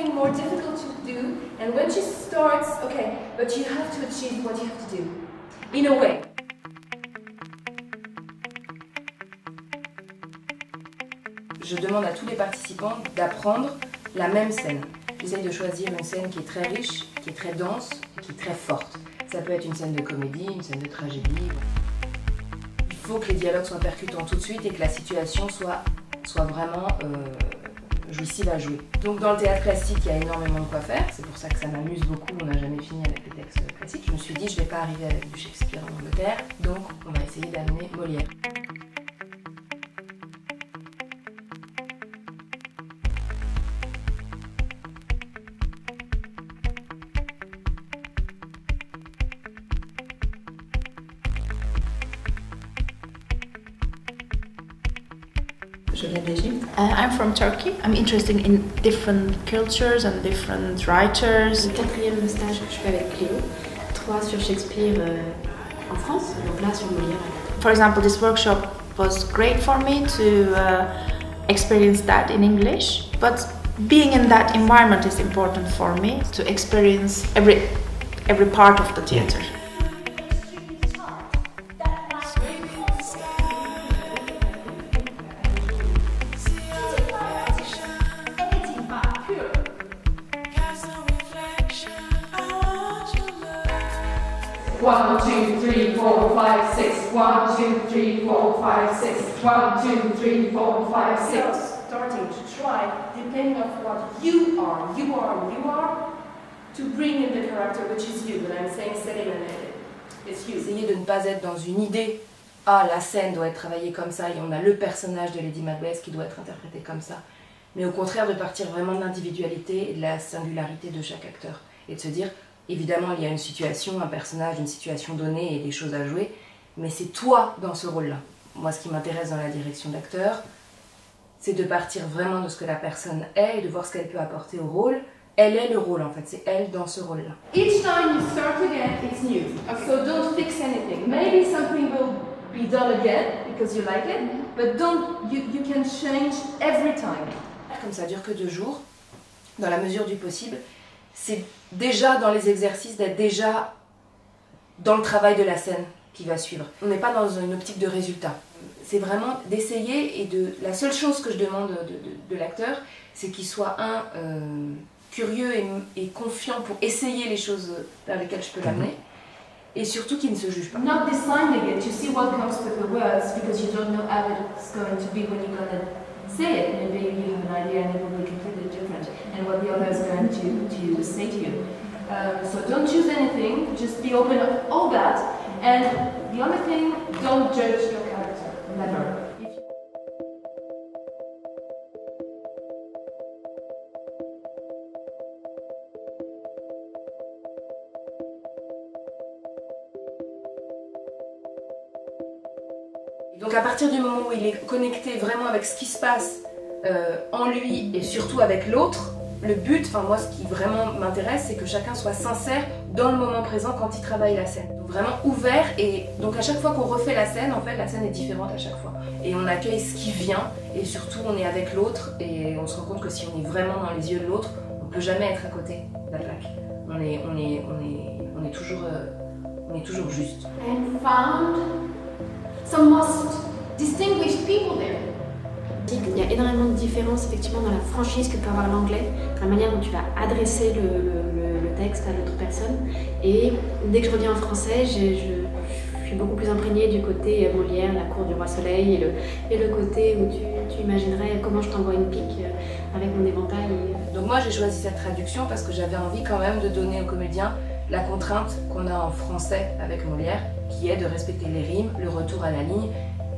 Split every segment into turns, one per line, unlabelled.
something more difficult to do, and when she starts, okay, but you have to achieve what you have to do, in a way. Je demande à tous les participants d'apprendre la même scène. J'essaye de choisir une scène qui est très riche, qui est très dense, qui est très forte. Ça peut être une scène de comédie, une scène de tragédie. Il faut que les dialogues soient percutants tout de suite et que la situation soit vraiment jouissive à jouer. Donc dans le théâtre classique, il y a énormément de quoi faire. C'est pour ça que ça m'amuse beaucoup. On n'a jamais fini avec les textes classiques. Je me suis dit, je ne vais pas arriver avec du Shakespeare en Angleterre, donc on va essayer d'amener Molière.
Je viens d'Égypte.
I'm from Turkey. I'm interested in different cultures and different writers.
Le 4e stage que je fais avec Cléo, 3 sur Shakespeare en France, donc là sur Molière.
For example, this workshop was great for me to experience that in English, but being in that environment is important for me to experience every part of the theater.
One, two, three, four, five, six. 1, 2, 3, 4, 5, 6. 1, 2, 3, 4, 5, 6. Starting to try, depending on what you are, to bring in the character which is you. When I'm saying Céline, it's you. Essayez de ne pas être dans une idée. Ah, la scène doit être travaillée comme ça et on a le personnage de Lady Macbeth qui doit être interprété comme ça. Mais au contraire, de partir vraiment de l'individualité et de la singularité de chaque acteur. Et de se dire, évidemment, il y a une situation, un personnage, une situation donnée et des choses à jouer, mais c'est toi dans ce rôle-là. Moi, ce qui m'intéresse dans la direction d'acteur, c'est de partir vraiment de ce que la personne est et de voir ce qu'elle peut apporter au rôle. Elle est le rôle, en fait, c'est elle dans ce rôle-là. Each time you start again, it's new. Okay. So don't fix anything. Maybe something will be done again because you like it, but you can change every time. Comme ça dure que 2 jours, dans la mesure du possible, c'est déjà dans les exercices d'être déjà dans le travail de la scène qui va suivre. On n'est pas dans une optique de résultat. C'est vraiment d'essayer et la seule chose que je demande de l'acteur, c'est qu'il soit curieux et confiant pour essayer les choses vers lesquelles je peux l'amener. Et surtout qu'il ne se juge pas. Not deciding it, you see what comes with the words because you don't know how it's going to be when you're going to say it. Maybe you have an idea and it will be completely different. And what the other is going to say to you. So don't choose anything, just be open of all that. And the other thing, don't judge your character, never. Donc à partir du moment où il est connecté vraiment avec ce qui se passe en lui et surtout avec l'autre, le but, enfin moi ce qui vraiment m'intéresse, c'est que chacun soit sincère dans le moment présent quand il travaille la scène. Donc vraiment ouvert et donc à chaque fois qu'on refait la scène, en fait la scène est différente à chaque fois. Et on accueille ce qui vient et surtout on est avec l'autre et on se rend compte que si on est vraiment dans les yeux de l'autre, on ne peut jamais être à côté de la plaque. On est toujours juste.
And found some most distinguished people there.
Il y a énormément de différences effectivement dans la franchise que peut avoir l'anglais, dans la manière dont tu vas adresser le texte à l'autre personne. Et dès que je reviens en français, je suis beaucoup plus imprégnée du côté Molière, la cour du roi soleil, et le côté où tu imaginerais comment je t'envoie une pique avec mon éventail.
Donc moi j'ai choisi cette traduction parce que j'avais envie quand même de donner aux comédiens la contrainte qu'on a en français avec Molière, qui est de respecter les rimes, le retour à la ligne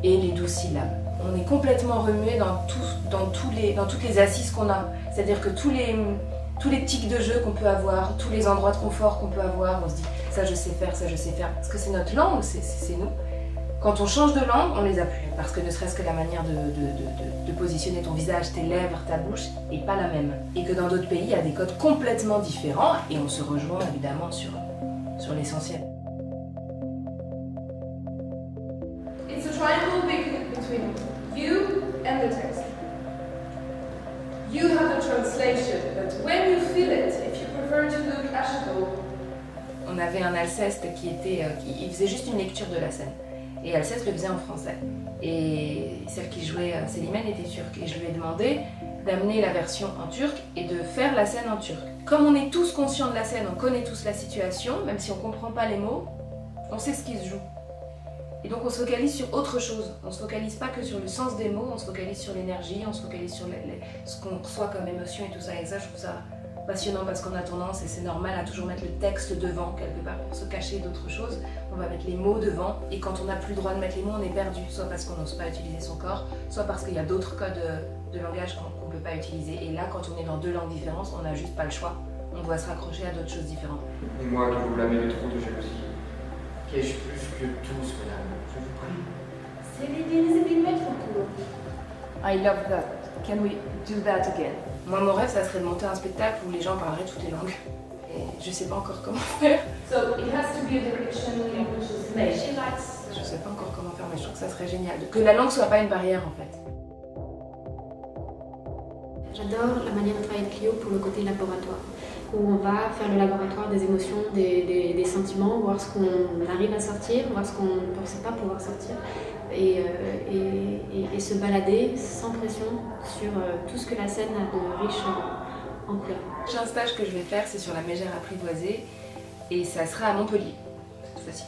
et les 12 syllabes. On est complètement remué dans toutes les assises qu'on a. C'est-à-dire que tous les tics de jeu qu'on peut avoir, tous les endroits de confort qu'on peut avoir, on se dit ça je sais faire, parce que c'est notre langue, c'est nous. Quand on change de langue, on les a plus. Parce que ne serait-ce que la manière de positionner ton visage, tes lèvres, ta bouche, n'est pas la même. Et que dans d'autres pays, il y a des codes complètement différents et on se rejoint évidemment sur l'essentiel. It's a triangle between you and the text. You have the translation, but when you feel it, if you prefer to look Ashiko.
On avait un Alceste il faisait juste une lecture de la scène. Et Alceste le faisait en français. Et celle qui jouait Célimène était turque. Et je lui ai demandé d'amener la version en turc et de faire la scène en turc. Comme on est tous conscients de la scène, on connaît tous la situation, même si on ne comprend pas les mots, on sait ce qui se joue. Et donc on se focalise sur autre chose. On ne se focalise pas que sur le sens des mots, on se focalise sur l'énergie, on se focalise sur ce qu'on reçoit comme émotion et tout ça. Et ça, je trouve ça passionnant parce qu'on a tendance, et c'est normal, à toujours mettre le texte devant quelque part pour se cacher d'autres choses. On va mettre les mots devant, et quand on n'a plus le droit de mettre les mots, on est perdu, soit parce qu'on n'ose pas utiliser son corps, soit parce qu'il y a d'autres codes de langage qu'on ne peut pas utiliser. Et là, quand on est dans deux langues différentes, on n'a juste pas le choix. On doit se raccrocher à d'autres choses différentes.
Et moi, qui vous blâmez de trop de jalousie. Qu'ai-je plus que tous, madame? Je vous prie.
C'est l'idée des maîtres pour.
I love that. Can we do that again?
Moi, mon rêve, ça serait de monter un spectacle où les gens parleraient toutes les langues. Et je sais pas encore comment faire.
So it has to be a depiction in which is made.
She likes.
Je sais pas encore comment faire, mais je trouve que ça serait génial. Que la langue soit pas une barrière, en fait.
J'adore la manière de travailler de Clio pour le côté laboratoire, où on va faire le laboratoire des émotions, des sentiments, voir ce qu'on arrive à sortir, voir ce qu'on ne pensait pas pouvoir sortir, et se balader sans pression sur tout ce que la scène a de riche en couleurs.
Le prochain stage que je vais faire, c'est sur la mégère apprivoisée, et ça sera à Montpellier, cette fois-ci.